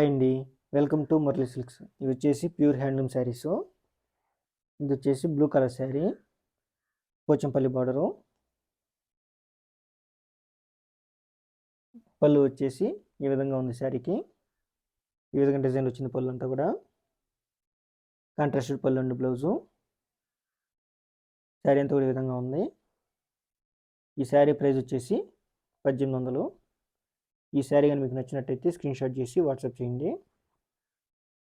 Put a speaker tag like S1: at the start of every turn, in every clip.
S1: Hi అండి. Welcome to Murali Silks. ఇవి వచ్చేసి ప్యూర్ హ్యాండ్లూమ్ శారీస్. ఇది వచ్చేసి blue colour sari, Pochampalli border. పళ్ళు వచ్చేసి ఈ విధంగా ఉంది శారీకి. ఈ విధంగా డిజైన్ వచ్చింది పళ్ళు అంతా కూడా. కాంట్రాస్టెడ్ పళ్ళు అండి బ్లౌజు. శారీ అంతా కూడా ఈ విధంగా ఉంది. ఈ శారీ ప్రైస్ వచ్చేసి 1800. ఈ శారీ కానీ మీకు నచ్చినట్టయితే స్క్రీన్ షాట్ చేసి వాట్సాప్ చేయండి.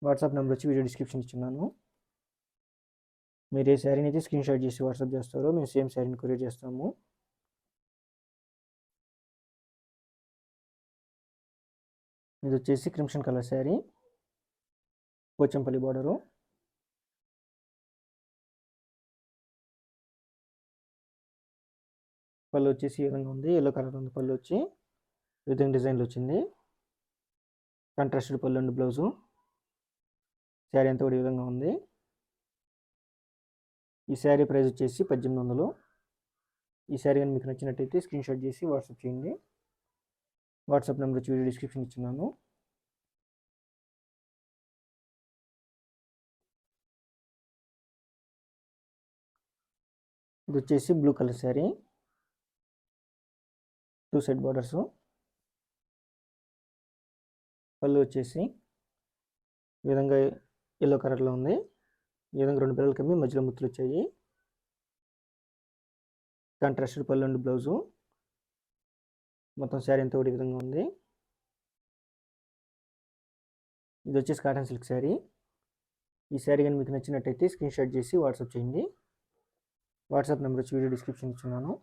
S1: వాట్సాప్ నెంబర్ వచ్చి వీడియో డిస్క్రిప్షన్ ఇచ్చున్నాను. మీరు ఏ శారీని అయితే స్క్రీన్ షాట్ చేసి వాట్సాప్ చేస్తారో మేము సేమ్ శారీని కొరియర్ చేస్తాము. ఇది వచ్చేసి crimson colour sari, Pochampalli border. పళ్ళు వచ్చేసి ఈ విధంగా ఉంది. ఎల్లో కలర్ ఉంది పళ్ళు వచ్చి. ఈ విధంగా డిజైన్లు వచ్చింది. కాంట్రాస్టెడ్ పళ్ళు అండి బ్లౌజు. శారీ అంతా కూడా ఈ విధంగా ఉంది. ఈ శారీ ప్రైస్ వచ్చేసి 1800. ఈ శారీ కానీ మీకు నచ్చినట్టయితే స్క్రీన్ షాట్ చేసి వాట్సాప్ చేయండి. వాట్సాప్ నెంబర్ వచ్చి వీడియో డిస్క్రిప్షన్ ఇచ్చున్నాను. ఇది వచ్చేసి blue colour sari, 2 side borders. పళ్ళు వచ్చేసి ఈ విధంగా ఎల్లో కలర్లో ఉంది. ఈ విధంగా 2 పిల్లలు కమ్మి మధ్యలో ముత్తులు వచ్చాయి. కాంట్రాస్టెడ్ పళ్ళు అండి బ్లౌజు. మొత్తం శారీ అంతా కూడా ఈ విధంగా ఉంది. ఇది వచ్చేసి కాటన్ సిల్క్ శారీ. ఈ శారీ కానీ మీకు నచ్చినట్టయితే స్క్రీన్ షాట్ చేసి వాట్సాప్ చేయండి. వాట్సాప్ నెంబర్ వచ్చి వీడియో డిస్క్రిప్షన్ ఇచ్చున్నాను.